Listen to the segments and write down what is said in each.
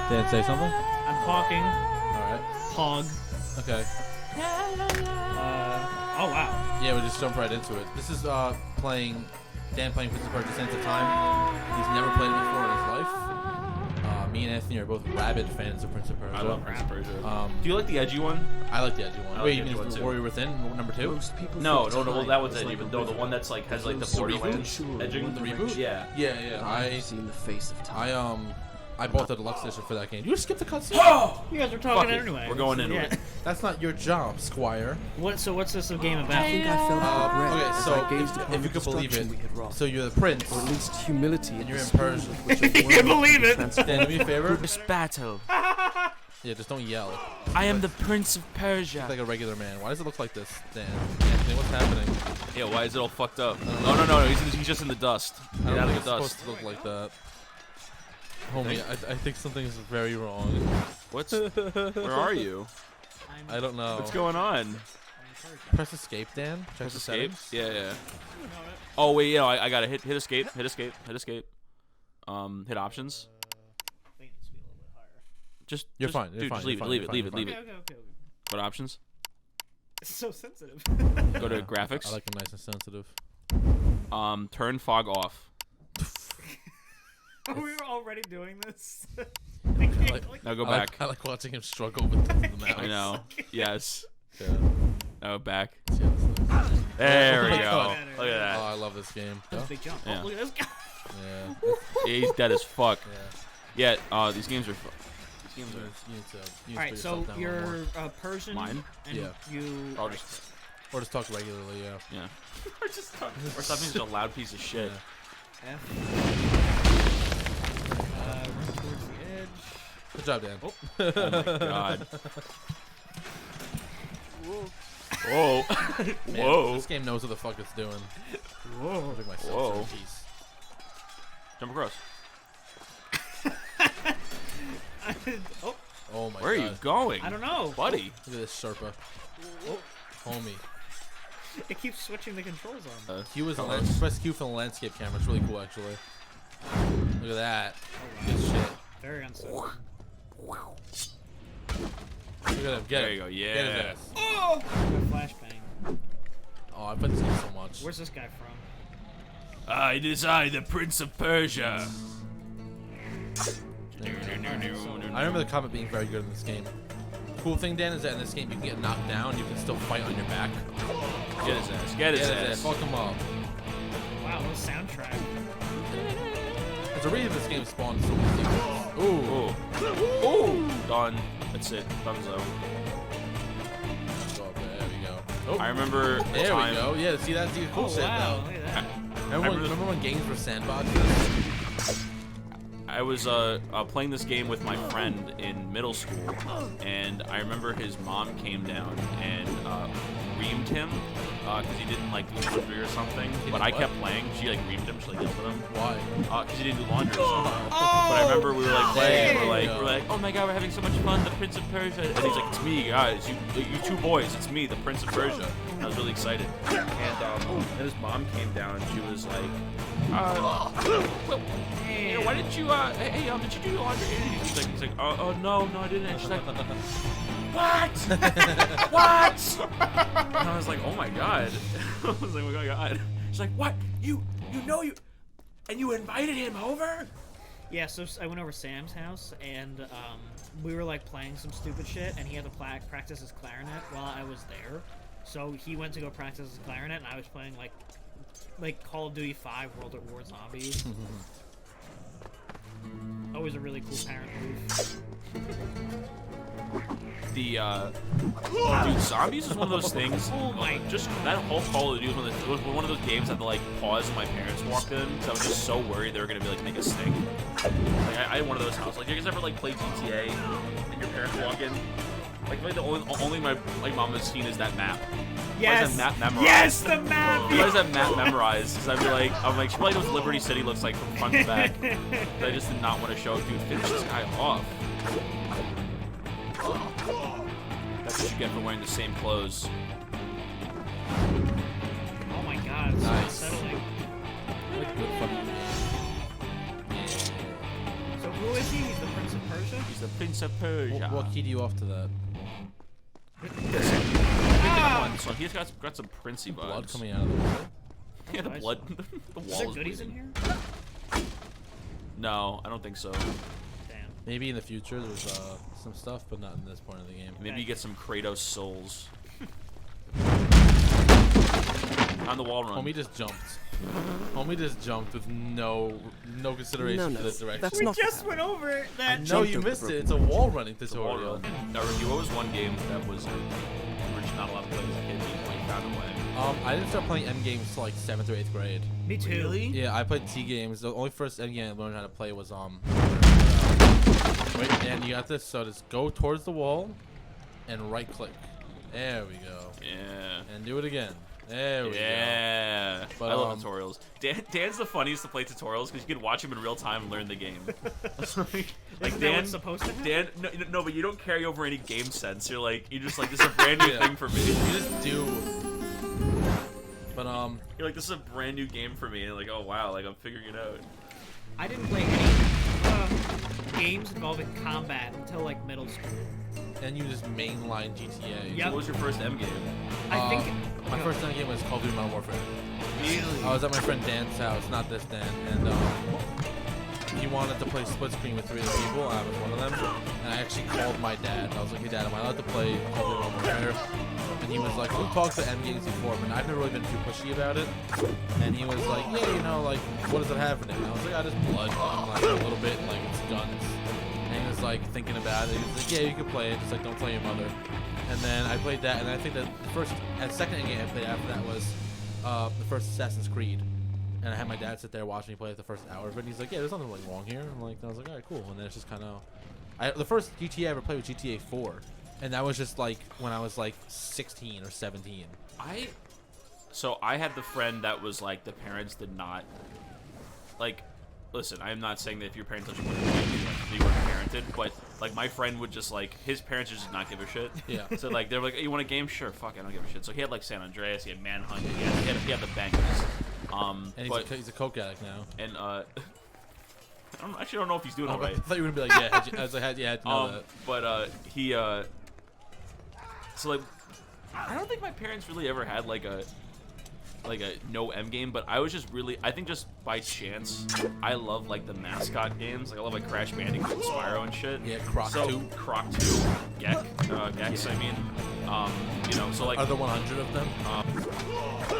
Dan, say something? I'm talking. Alright. Hog. Okay. Oh wow. Yeah, we just jump right into it. This is playing Prince of Persia Sands of Time. He's never played it before in his life. Me and Anthony are both rabid fans of Prince of Persia. I love Prince of Persia. Do you like the edgy one? I like the edgy one. I Wait, like you the mean edgy one Warrior Within, number 2? No, well, that one's edgy, but no, the one that's like has like the Borderlands edging. The reboot? Yeah. Yeah. I've seen the face of time. I bought the deluxe edition for that game. You just skipped the cutscene? Oh! You guys were talking Fuck it. anyway. We're going into it. That's not your job, Squire. So what's this game about? I think I felt regret Okay, as so I gazed upon if you the could believe destruction it, we had wrought, so you're the prince, or at least humility and you're in the speed Persia. with which a You can world believe it. transformed. Dan, do me a favor. This battle. Yeah, just don't yell. I am the Prince of Persia. Like a regular man. Why does it look like this, Dan? Anthony, what's happening? Yeah, why is it all fucked up? No, he's just in the dust. I Get don't out think of the it's dust. supposed to look like that. Homie, I think something's very wrong. Where are you? I don't know. What's going on? Press escape, Dan. Check Press the escape? settings. Yeah. Oh wait, yeah, I gotta hit escape, hit escape. Hit options. You're fine. Dude, just leave it. Okay. What options? It's so sensitive. Go to graphics. I like it nice and sensitive. Turn fog off. We were already doing this. Now go back. I like watching him struggle with the mouse. I know. Yes. Yeah. Now back. Yeah, There we Oh my go. God. Look at Oh, that. I love this game. That's a big jump. Yeah. Oh, look at this guy. Yeah. He's dead as fuck. Yeah. Yeah. These games are. You need to All right, put so yourself down a little more. you're Persian. Mine? And Yeah. you. I'll just. Or just talk regularly, yeah. Yeah. Or stop being such a loud piece of shit. F. Run towards the edge. Good job, Dan. Oh. Oh my god. Whoa. Man, Whoa. This game knows what the fuck it's doing. Whoa. Look at my Whoa. piece. Jump across. Oh, Oh my Where are god. you going? I don't know. Buddy. Look at this Sherpa. Oh. Homie. It keeps switching the controls on. Q is colors. press Q for the landscape camera. It's really cool, actually. Look at that. Oh, Good shit. Very unsettling. Look at him. Get There him. you go. Get his Yeah. ass. Oh! Flashbang. Oh, I played this game so much. Where's this guy from? It is I, the Prince of Persia. I remember the combat being very good in this game. The cool thing, Dan, is that in this game you can get knocked down, you can still fight on your back. Get his ass. Get his ass. Fuck him up. Wow, what a soundtrack. There's a reason this game spawned so many sequels. Ooh. Ooh. Done. That's it. Thumbs up. Oh, there we go. Oh, I remember the there time. we go. Yeah, see, that's the cool Oh, shit wow, now. look at that. Remember when games were sandboxes? I was playing this game with my friend in middle school, and I remember his mom came down and reamed him because he didn't like do laundry or something. But I kept playing. She like reamed him. She like yelled at him. Why? Because he didn't do laundry or something. But I remember we were like playing. And we're like, oh my god, we're having so much fun. The Prince of Persia. And he's like, it's me, guys. You two boys. It's me, the Prince of Persia. And I was really excited. And his mom came down and she was like, hey, why didn't you? Hey, did you do your laundry? And he's like, oh no, I didn't. And she's like, what? What? And I was like, oh my god. I was like, oh my god. She's like, what? You and you invited him over? Yeah, so I went over to Sam's house, and we were like playing some stupid shit, and he had to practice his clarinet while I was there. So he went to go practice his clarinet, and I was playing like Call of Duty 5 World at War Zombies. Always a really cool parent move. Dude, Zombies is one of those things. Oh my! Just that whole Call of Duty was one of those games I had to like pause when my parents walked in because I was just so worried they were gonna be like make a stink. Like I had one of those houses. Like you guys ever like play GTA and your parents walk in? Like the only my mom has seen is that map. Yes. Why is that map memorized? Yes, the map. Why is that map memorized? Because I'm like, she probably knows Liberty City looks like from front to back. But I just did not want to show. Dude, finish this guy off. That's what you get for wearing the same clothes. Oh my god, it's Nice. so unsettling. What a good fucking game. So who Who is he? He's the Prince of Persia? He's the Prince of Persia. What keyed you off to that? So he's got some princey vibes. Blood coming out of the wall. Yeah, the Nice. blood. The Is wall there is goodies in bleeding. here? No, I don't think so. Damn. Maybe in the future there's some stuff, but not in this point of the game. Maybe you get some Kratos souls. On the wall run. Homie just jumped. Homie just jumped with no consideration No, for this direction. that's We not just went over that. No, jumped you over missed the it. It's a wall running It's a wall tutorial. run. Now, Ricky, what was one game that was you were just not allowed to play as a kid, but you found a way? I didn't start playing M games till like 7th or 8th grade. Me too. Yeah, I played T games. The only first M game I learned how to play was Wait, Dan, you got this. So just go towards the wall, and right click. There we go. Yeah. And do it again. There we go. Yeah. But, I love tutorials. Dan's the funniest to play tutorials because you can watch him in real time and learn the game. like Isn't that Dan, what's supposed to happen? Dan, no, but you don't carry over any game sense. You're just like, this is a brand new Yeah. thing for me. You just do. But You're like, this is a brand new game for me. And like, oh wow, like I'm figuring it out. I didn't play any games involving combat until like middle school. and you just mainline GTA. Yep. What was your first M game? I think My first M game was Call of Duty Modern Warfare. Really? I was at my friend Dan's house, not this Dan, and he wanted to play split screen with 3 other people. I was one of them, and I actually called my dad. I was like, "Hey, Dad, am I allowed to play Call of Duty Modern Warfare?" And he was like, "We've talked to M games before, but I've never really been too pushy about it." And he was like, "Yeah, you know, like, what does it have in it?" And I was like, "I just blood, and, like a little bit, and, like it's guns." And he was like thinking about it. He was like, "Yeah, you can play it, just like don't play your mother." And then I played that, and I think that the second game I played after that was the first Assassin's Creed. And I had my dad sit there watching me play it the first hour of it, and he's like, "Yeah, there's nothing like wrong here." And I was like, "All right, cool." And then it's just kind of, the first GTA I ever played was GTA 4, and that was just like when I was like 16 or 17. So I had the friend that was like, the parents did not, like, listen, I am not saying that if your parents don't want to you weren't parented, but like my friend would just like, his parents just did not give a shit. Yeah. So like they're like, "Hey, you want a game? Sure, fuck, I don't give a shit." So he had like San Andreas, he had Manhunt, he had the bangers. And he's a coke addict now. And I actually don't know if he's doing all right. I thought you were gonna be like, "Yeah," I was like, "Yeah, I had to know that." But he so like, I don't think my parents really ever had like a no M game, but I was just really, I think just by chance, I love like the mascot games. Like I love like Crash Bandicoot and Spyro and shit. Yeah, Croc 2. Croc 2, Gex, I mean. You know, so like. Are there 100 of them?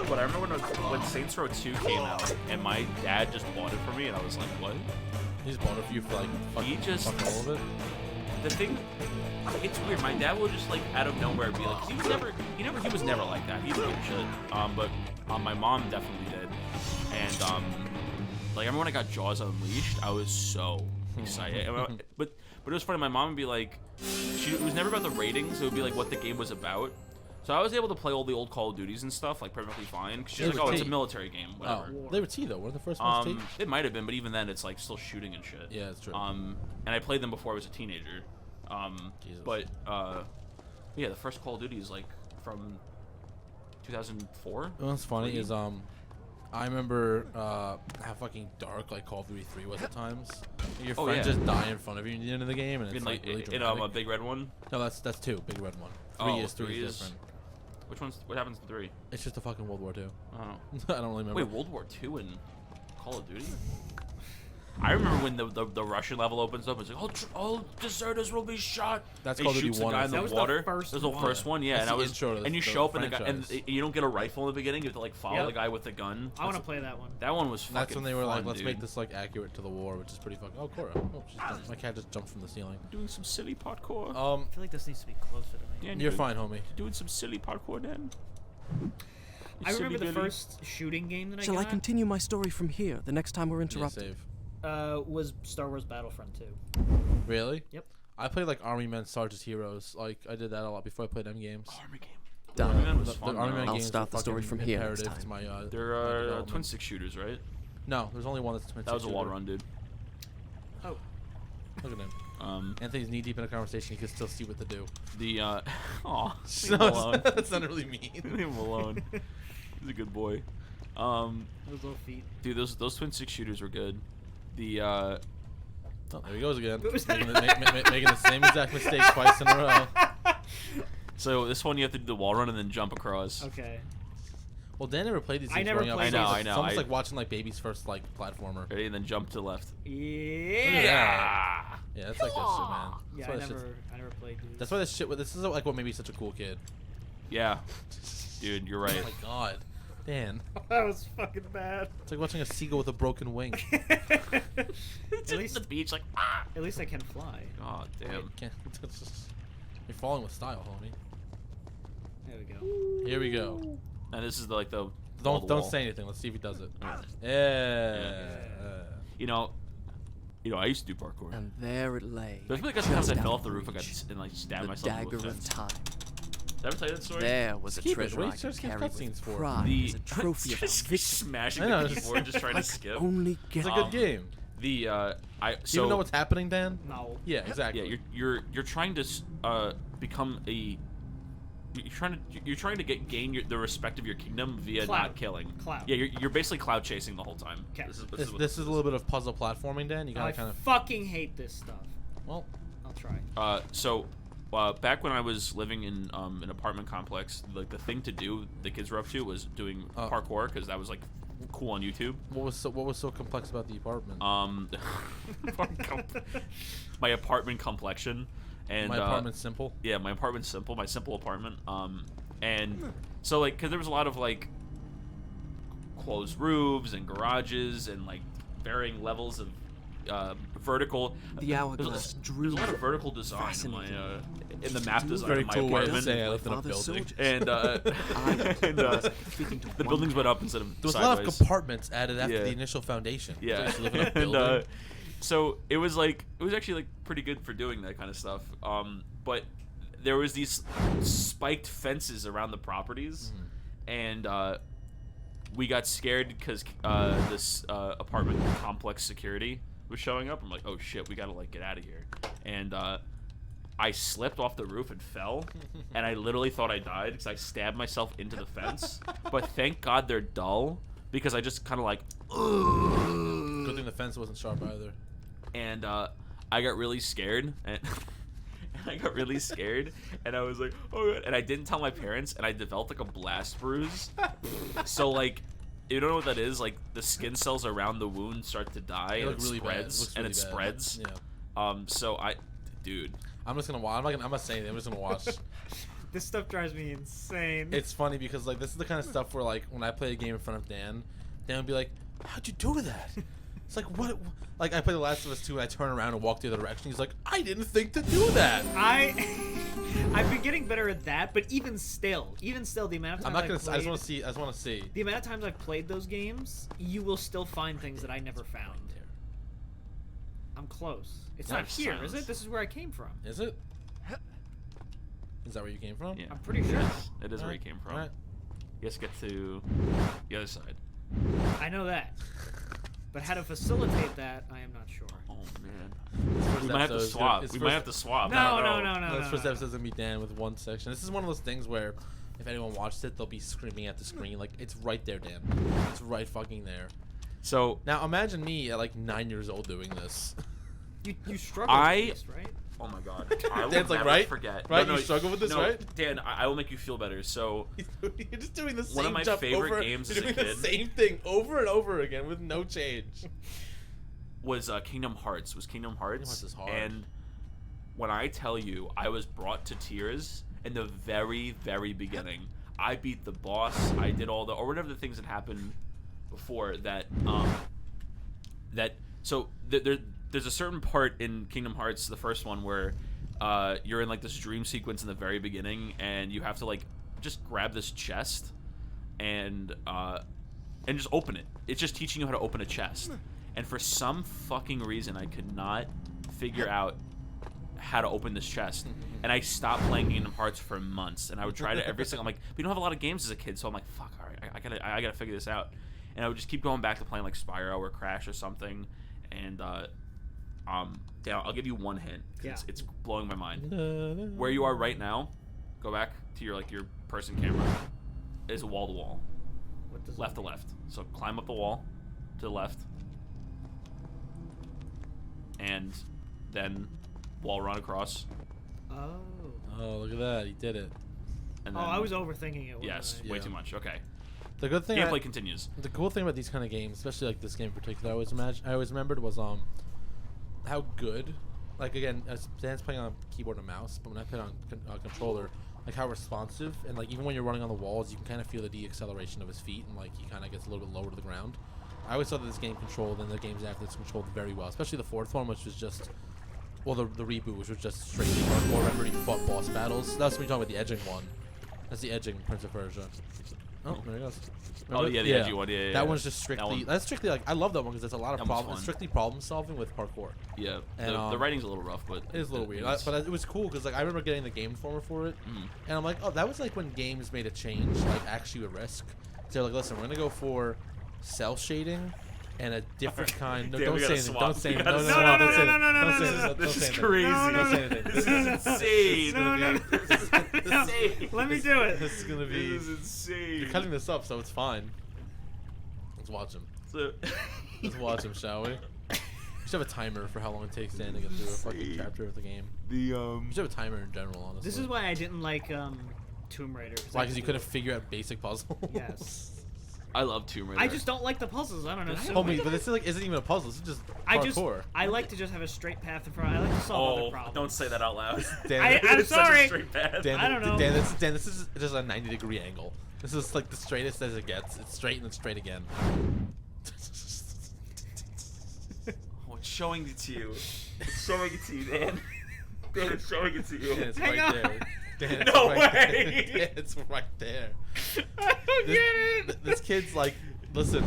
But I remember when Saints Row 2 came out, and my dad just bought it for me, and I was like, what? He just bought it for you for like fuck all of it. The thing, it's weird. My dad will just like out of nowhere be like, he was never like that. He didn't give a shit. But my mom definitely did. And like I remember when I got Jaws Unleashed, I was so excited. But it was funny. My mom would be like, it was never about the ratings. It would be like what the game was about. So I was able to play all the old Call of Duties and stuff like perfectly fine. Cause she's like, oh, it's a military game, whatever. Oh, they were T though. Weren't the first ones T? It might have been, but even then, it's like still shooting and shit. Yeah, that's true. And I played them before I was a teenager. Jesus. But yeah, the first Call of Duty is like from 2004. What's funny is I remember how fucking dark like Call of Duty 3 was at times. Your friends just die in front of you in the end of the game, and it's like really dramatic. a big red one. No, that's 2, big red one. 3 is different. Which one's? What happens in 3? It's just a fucking World War II. I don't know. I don't really remember. Wait, World War II in Call of Duty? I remember when the Russian level opens up. It's like, all deserters will be shot. That's He Call of Duty shoots the 1. guy I in think. the That was the water. first That was the one. first one, yeah. That's And the intro to and you the show up in the guy, and franchise. you don't get a rifle in the beginning. You have to like follow the guy with the gun. I want to play that one. That one was fucking That's when they were like, fun, let's dude. make this like accurate to the war, which is pretty fucking. Oh, Cora. Oh, my cat just jumped from the ceiling. Doing some silly parkour. I feel like this needs to be closer to me. Yeah, You're fine, homie. Doing some silly parkour then. I remember the first shooting game that I Shall I got continue my story from here the next time we're Yeah, interrupted? save. was Star Wars Battlefront 2. Really? Yep. I played like Army Men, Sergeant Heroes. Like I did that a lot before I played M games. Army game. Done. Army Man was The fun. Army Men though. I'll games start were the story fucking from here next imperative to time. my They're my development. twin stick shooters, right? No, there's only one that's twin. That was a stick wall shooter. run, dude. Oh. Look at him. Anthony's knee deep in a conversation. He can still see what to do. The aw, leave No, him alone. that's not really mean. Leave him alone. He's a good boy. Those little feet. Dude, those twin stick shooters were good. The Oh, there he goes again. What was that? Making the same exact mistake twice in a row. So this one you have to do the wall run and then jump across. Okay. Well, Dan never played these I games never growing up. played so these. I It's know. almost like watching like baby's first like platformer. Ready, and then jump to the left. Yeah. Yeah, that's like that shit, man. Yeah, That's why I never played these. That's why this shit. This is like what made me such a cool kid. Yeah. Dude, you're right. Oh my god, Dan. That was fucking bad. It's like watching a seagull with a broken wing. It's At at least- the beach like, At least I can fly. oh, damn. Can't- You're falling with style, homie. There we go. Here we go. And this is like the Don't wall. say anything. Let's see if he does it. Yeah. Yeah. You know, I used to do parkour. And there it lay. There's really sometimes I just fell out off the roof reach. and like stabbed The myself dagger with a of fence. time. Did I ever tell you that story? There was a Keep it. treasure What I are you could just carry cutscenes with for? pride The as a trophy of our just victory. smashing I know, the it's- keyboard, just trying I to could skip. only get It's a good game. The I Do so you know what's happening, Dan? No. Yeah, exactly. yeah, you're trying to become a you're trying to gain the respect of your kingdom via Cloud. not killing. Cloud. Yeah, you're basically cloud chasing the whole time. 'Kay. This is a little bit of puzzle platforming, Dan. You I gotta kind of. fucking hate this stuff. Well, I'll try. So back when I was living in an apartment complex, like the thing to do the kids were up to was doing parkour because that was like cool on YouTube. what was so complex about the apartment? My apartment complexion and My apartment's simple. Yeah, my apartment's simple. My simple apartment. And so like, cause there was a lot of like closed roofs and garages and like varying levels of vertical. The hourglass There's a lot of vertical design in the map design Very of my cool way to apartment. say I My lived in a father's building. soldiers. And Speaking to the one buildings went up instead of There was sideways. a lot of compartments added after Yeah. the initial foundation. Yeah. So I used to live in a And, building. so it was actually like pretty good for doing that kind of stuff. But there was these spiked fences around the properties, and we got scared because this apartment complex security was showing up. I'm like, oh shit, we gotta like get out of here. And I slipped off the roof and fell, and I literally thought I died because I stabbed myself into the fence. But thank God they're dull, because I just kind of like, Good thing the fence wasn't sharp either. and I got really scared, and I got really scared, and I was like, oh god, and I didn't tell my parents, and I developed like a blast bruise. So like, you don't know what that is? Like the skin cells around the wound start to die, and looked it really bad. spreads, Looks and really it bad. spreads. Yeah. So dude, I'm just gonna watch. I'm not saying anything. I'm just gonna watch. This stuff drives me insane. It's funny because like this is the kind of stuff where like when I play a game in front of Dan would be like, "How'd you do that?" It's like what? Like I play The Last of Us 2 and I turn around and walk the other direction. He's like, "I didn't think to do that." I've been getting better at that, but even still, the amount of I'm times not I've gonna. played, I just want to see. I just want to see. the amount of times I've played those games, you will still find things that I never found. I'm close. It's not Nice here, silence. is it? This is where I came from. Is it? Is that where you came from? yeah, I'm pretty sure. it is where you came from. Alright. You guys get to the other side. I know that. But how to facilitate that, I am not sure. Oh man, First we might have to episode, swap. his We first- might have to swap. No, I don't no, know. no, no, This no, first no. episode's gonna be Dan with one section. This is one of those things where if anyone watched it, they'll be screaming at the screen like it's right there, Dan. It's right fucking there. So Now imagine me at like 9 years old doing this. You struggle with this, right? Oh my god. I will Dan's like, never right? forget. Right? You struggle with this, no, right? Dan, I will make you feel better. So, You're just doing the same One of my jump favorite over, games you're as a doing kid- the same thing over and over again with no change. was Kingdom Hearts. Kingdom Hearts. Hearts is hard. And when I tell you, I was brought to tears in the very, very beginning. I beat the boss. I did all or whatever the things that happened before that. There's a certain part in Kingdom Hearts, the first one, where you're in like this dream sequence in the very beginning, and you have to like just grab this chest and just open it. It's just teaching you how to open a chest. And for some fucking reason, I could not figure out how to open this chest. And I stopped playing Kingdom Hearts for months. And I would try to every single. I'm like, we don't have a lot of games as a kid, so I'm like, fuck, all right, I gotta figure this out. And I would just keep going back to playing like Spyro or Crash or something. And yeah, I'll give you one hint. 'Cause it's blowing my mind. Where you are right now, go back to your person camera. Is wall to wall, What does left to left. So climb up the wall to the left. and then wall run across, Oh. Oh, look at that. He did it. and Oh, then I was overthinking it. yes, wasn't way Yeah. too much. Okay, The good thing. gameplay continues. The cool thing about these kind of games, especially like this game in particular, I always remembered was how good, like again, as Dan's playing on keyboard and mouse, but when I play on controller, like how responsive and like even when you're running on the walls, you can kind of feel the deceleration of his feet and like he kind of gets a little bit lower to the ground. I always thought that this game controlled and the games after this controlled very well, especially the fourth one, which was just, well, the reboot, which was just straight hardcore. Remember you fought boss battles? That's when you're talking about the edging one. That's the edging Prince of Persia. Oh, there he goes. Oh Remember? yeah, the edgy one. Yeah, yeah, That yeah. one's just strictly. That one- That's strictly like I love that one because it's a lot of That one's problem. fun. It's strictly problem solving with parkour. Yeah, And, the writing's a little rough, but It is a little weird, it's- but it was cool because like I remember getting the Game Informer for it, Mhm. and I'm like, oh, that was like when games made a change, like actually with risk. So they're like, listen, we're gonna go for cell shading and a different kind. No, Damn, don't we say gotta anything. swap. Don't say We anything. gotta No, swap. don't say No, anything. no, no, Don't no, say no, anything. no. Don't This say is anything. crazy. Don't say anything. This is insane. gonna be- This is insane. Let me do it. This is gonna be. This is insane. You're cutting this up, so it's fine. Let's watch him. So, Let's watch him, shall we? We should have a timer for how long it takes Dan to get through a fucking chapter of the game. We should have a timer in general, honestly. This is why I didn't like Tomb Raider. Why? Because you couldn't figure out basic puzzles. Yes. I love Tomb Raider. I just don't like the puzzles. I don't know. so Homie, weird. but this is like isn't even a puzzle. This is just parkour. I like to just have a straight path in front. I like to solve other problems. don't say that out loud. Dan, I'm It's such a sorry. straight path. Dan, I don't know. Dan, this is just a 90-degree angle. This is like the straightest as it gets. It's straight and then straight again. Oh, it's showing it to you. It's showing it to you, Dan. Dan, it's showing it to you. Dan, it's Hang right on. there. Dan, it's No right way. There. Dan, it's right there. I don't get it. This kid's like, listen.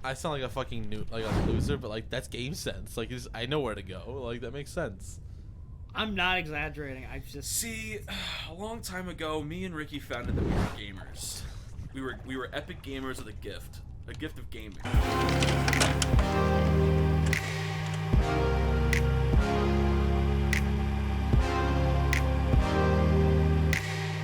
I sound like a fucking like a loser, but like that's game sense. Like I know where to go. Like that makes sense. I'm not exaggerating. I just See, a long time ago, me and Ricky found out that we were gamers. We were epic gamers with a gift of gaming.